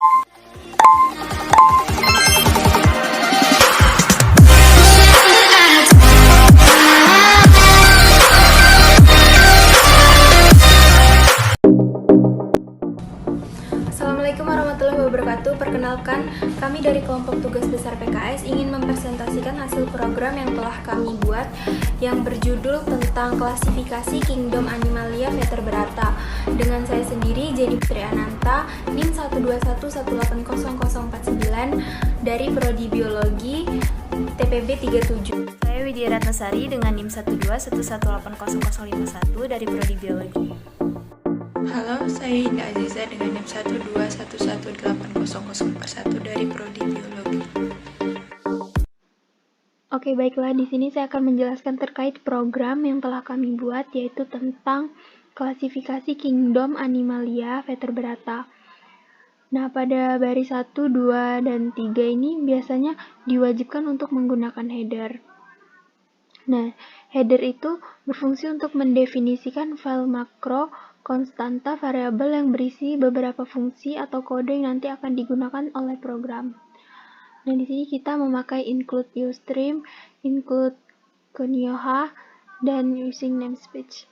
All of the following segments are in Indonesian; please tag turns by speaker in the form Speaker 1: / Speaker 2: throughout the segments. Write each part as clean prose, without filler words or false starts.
Speaker 1: Assalamualaikum warahmatullahi wabarakatuh. Perkenalkan, kami dari kelompok tugas besar PKS ingin mempresentasikan hasil program yang telah kami buat yang berjudul tentang klasifikasi Kingdom Animalia Vertebrata. Dengan saya sendiri, Jenny Putri Ananta, NIM 121180049 dari Prodi Biologi TPB 37.
Speaker 2: Saya Widya Ratnasari dengan NIM 121180051 dari Prodi Biologi.
Speaker 3: Halo, saya Indah Aziza dengan NIM 121180041 dari Prodi Biologi.
Speaker 1: Oke, baiklah, di sini saya akan menjelaskan terkait program yang telah kami buat, yaitu tentang klasifikasi Kingdom Animalia Vertebrata. Nah, pada baris 1, 2, dan 3 ini biasanya diwajibkan untuk menggunakan header. Nah, header itu berfungsi untuk mendefinisikan file makro konstanta variabel yang berisi beberapa fungsi atau kode yang nanti akan digunakan oleh program. Nah, di sini kita memakai include uStream, include Konyoha, dan using namespace.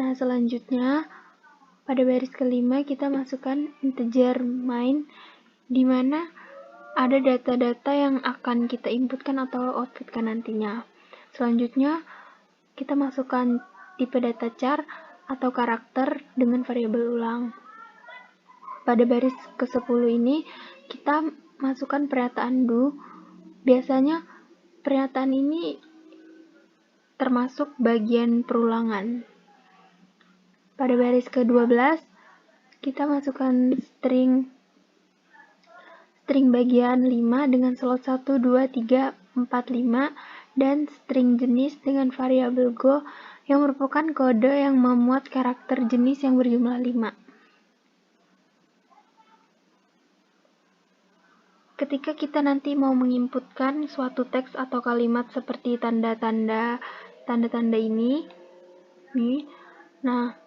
Speaker 1: Nah, selanjutnya pada baris kelima kita masukkan integer main, di mana ada data-data yang akan kita inputkan atau outputkan nantinya. Selanjutnya kita masukkan tipe data char atau karakter dengan variabel ulang. Pada baris ke-10 ini kita masukkan pernyataan do. Biasanya pernyataan ini termasuk bagian perulangan. Pada baris ke-12 kita masukkan string bagian 5 dengan slot 1, 2, 3, 4, 5 dan string jenis dengan variabel go yang merupakan kode yang memuat karakter jenis yang berjumlah 5. Ketika kita nanti mau menginputkan suatu teks atau kalimat seperti tanda-tanda ini, nah,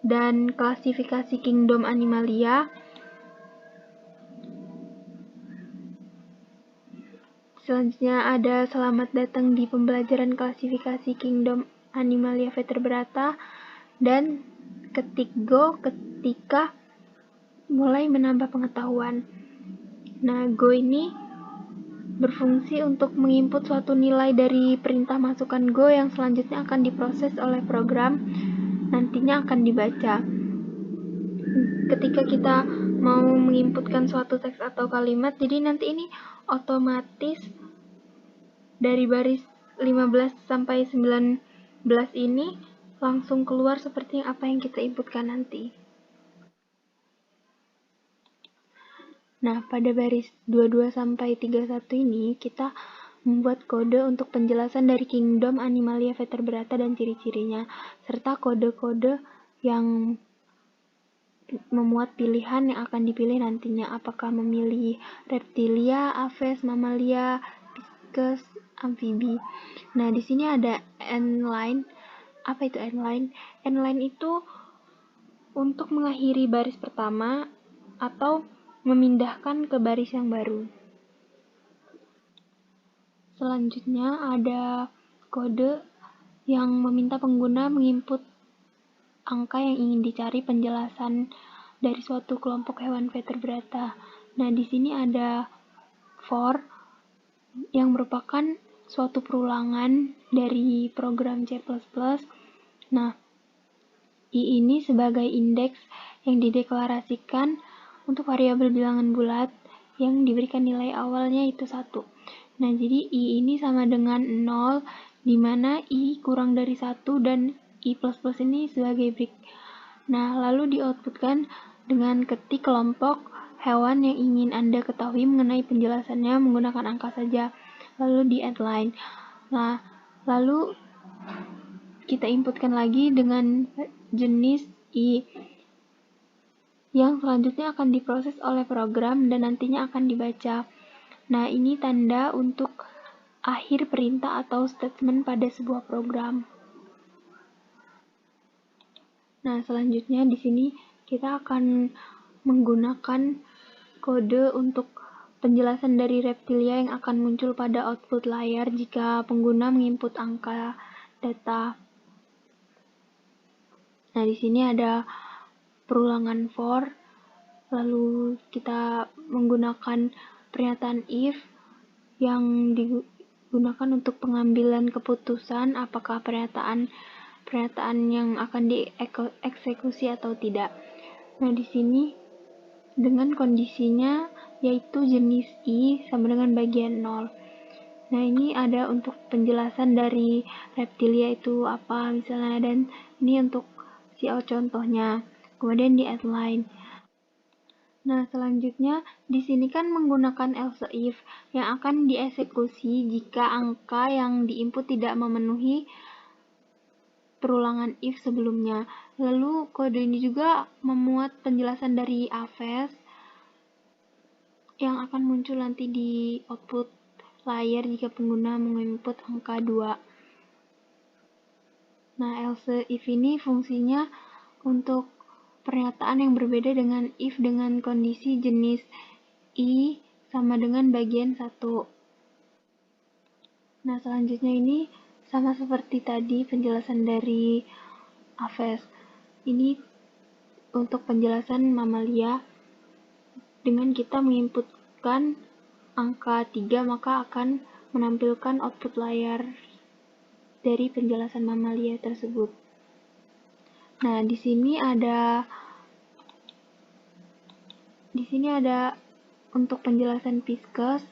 Speaker 1: dan klasifikasi Kingdom Animalia, selanjutnya ada selamat datang di pembelajaran klasifikasi Kingdom Animalia Vertebrata, dan ketik go ketika mulai menambah pengetahuan. Nah, go ini berfungsi untuk menginput suatu nilai dari perintah masukkan go yang selanjutnya akan diproses oleh program, nantinya akan dibaca. Ketika kita mau menginputkan suatu teks atau kalimat, jadi nanti ini otomatis dari baris 15 sampai 19 ini langsung keluar seperti apa yang kita inputkan nanti. Nah, pada baris 22 sampai 31 ini kita membuat kode untuk penjelasan dari Kingdom Animalia Vertebrata dan ciri-cirinya, serta kode-kode yang memuat pilihan yang akan dipilih nantinya, apakah memilih reptilia, aves, mamalia, pisces, amfibi. Nah, di sini ada endline. Apa itu endline? Endline itu untuk mengakhiri baris pertama atau memindahkan ke baris yang baru. Selanjutnya ada kode yang meminta pengguna menginput angka yang ingin dicari penjelasan dari suatu kelompok hewan vertebrata. Nah, di sini ada for yang merupakan suatu perulangan dari program C++. Nah, I ini sebagai indeks yang dideklarasikan untuk variabel bilangan bulat yang diberikan nilai awalnya itu 1. Nah, jadi I ini sama dengan 0, di mana I kurang dari 1 dan I++ ini sebagai break. Nah, lalu di-outputkan dengan ketik kelompok hewan yang ingin Anda ketahui mengenai penjelasannya menggunakan angka saja, lalu di add line. Nah, lalu kita inputkan lagi dengan jenis I yang selanjutnya akan diproses oleh program dan nantinya akan dibaca. Nah, ini tanda untuk akhir perintah atau statement pada sebuah program. Nah, selanjutnya di sini kita akan menggunakan kode untuk penjelasan dari reptilia yang akan muncul pada output layar jika pengguna menginput angka data. Nah, di sini ada perulangan for, lalu kita menggunakan pernyataan if yang digunakan untuk pengambilan keputusan apakah pernyataan yang akan dieksekusi atau tidak. Nah, di sini dengan kondisinya yaitu jenis I sama dengan bagian 0. Nah, ini ada untuk penjelasan dari reptilia itu apa misalnya, dan ini untuk contohnya. Kemudian di add line. Nah, selanjutnya di sini kan menggunakan else if yang akan dieksekusi jika angka yang diinput tidak memenuhi perulangan if sebelumnya. Lalu kode ini juga memuat penjelasan dari Aves yang akan muncul nanti di output layar jika pengguna menginput angka 2. Nah, else if ini fungsinya untuk pernyataan yang berbeda dengan if dengan kondisi jenis I sama dengan bagian 1. Nah, selanjutnya ini sama seperti tadi penjelasan dari Aves. Ini untuk penjelasan mamalia. Dengan kita menginputkan angka 3 maka akan menampilkan output layar dari penjelasan mamalia tersebut. Nah, di sini ada untuk penjelasan Pisces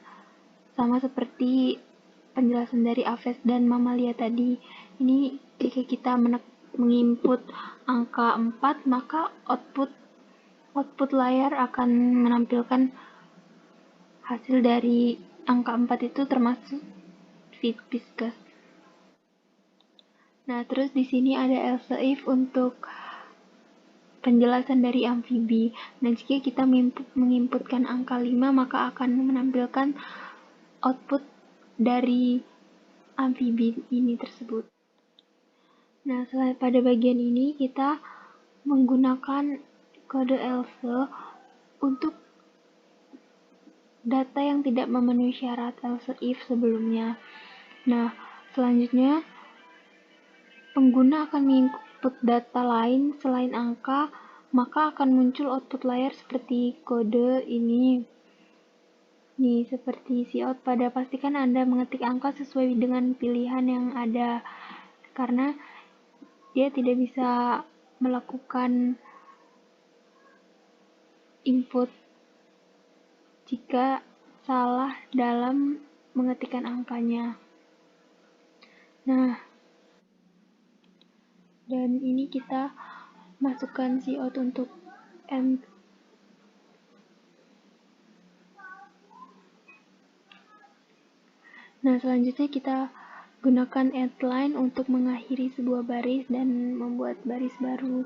Speaker 1: sama seperti penjelasan dari Aves dan mamalia tadi. Ini jika kita menginput angka 4 maka output layar akan menampilkan hasil dari angka 4 itu termasuk Pisces. Nah, terus di sini ada else if untuk penjelasan dari amfibi. Nah, jika kita menginputkan angka 5 maka akan menampilkan output dari amfibi ini tersebut. Nah, pada bagian ini kita menggunakan kode else untuk data yang tidak memenuhi syarat else if sebelumnya. Nah, selanjutnya pengguna akan menginput data lain selain angka, maka akan muncul output layar seperti kode ini. Nih, seperti cout, pada pastikan Anda mengetik angka sesuai dengan pilihan yang ada, karena dia tidak bisa melakukan input jika salah dalam mengetikkan angkanya. Nah, dan ini kita masukkan cout untuk end. Nah, selanjutnya kita gunakan add line untuk mengakhiri sebuah baris dan membuat baris baru.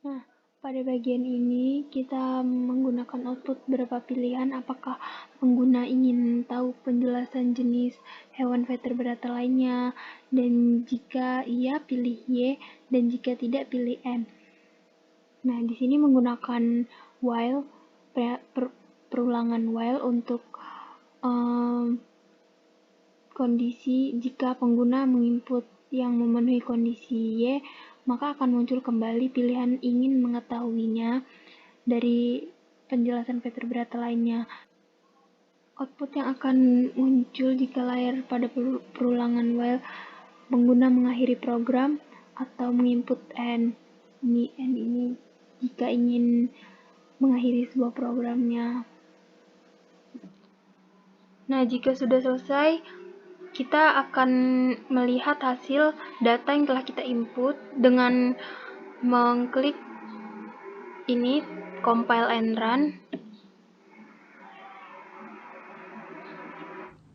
Speaker 1: Nah, pada bagian ini kita menggunakan output beberapa pilihan, apakah pengguna ingin tahu penjelasan jenis hewan vertebrata lainnya, dan jika iya pilih Y, dan jika tidak pilih N. Nah, di sini menggunakan while, perulangan while untuk kondisi jika pengguna menginput yang memenuhi kondisi Y, maka akan muncul kembali pilihan ingin mengetahuinya dari penjelasan vertebrata lainnya. Output yang akan muncul jika layar pada perulangan while pengguna mengakhiri program atau menginput N. N ini jika ingin mengakhiri sebuah programnya. Nah, jika sudah selesai, kita akan melihat hasil data yang telah kita input dengan mengklik ini, compile and run.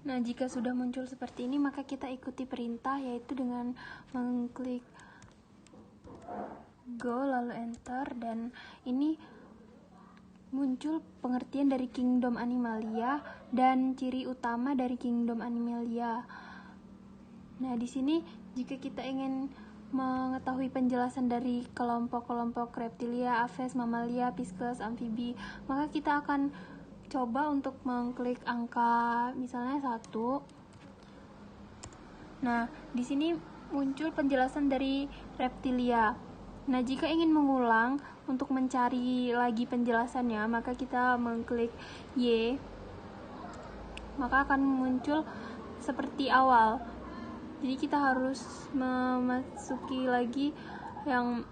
Speaker 1: Nah, jika sudah muncul seperti ini, maka kita ikuti perintah, yaitu dengan mengklik go lalu enter, dan ini muncul pengertian dari Kingdom Animalia dan ciri utama dari Kingdom Animalia. Nah, di sini jika kita ingin mengetahui penjelasan dari kelompok-kelompok reptilia, aves, mamalia, pisces, amfibi, maka kita akan coba untuk mengklik angka misalnya 1. Nah, di sini muncul penjelasan dari reptilia. Nah, jika ingin mengulang untuk mencari lagi penjelasannya, maka kita mengklik Y. Maka akan muncul seperti awal. Jadi kita harus memasuki lagi yang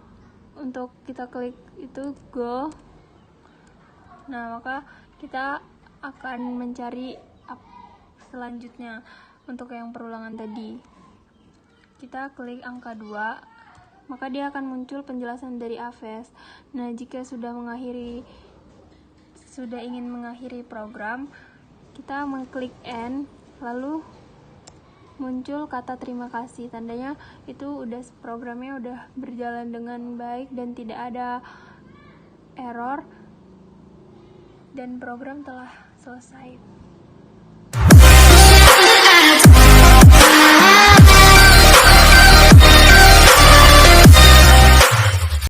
Speaker 1: untuk kita klik itu go. Nah, maka kita akan mencari selanjutnya untuk yang perulangan tadi. Kita klik angka 2, maka dia akan muncul penjelasan dari Aves. Nah, jika sudah ingin mengakhiri program, kita mengklik N, lalu muncul kata terima kasih, tandanya itu programnya udah berjalan dengan baik dan tidak ada error dan program telah selesai.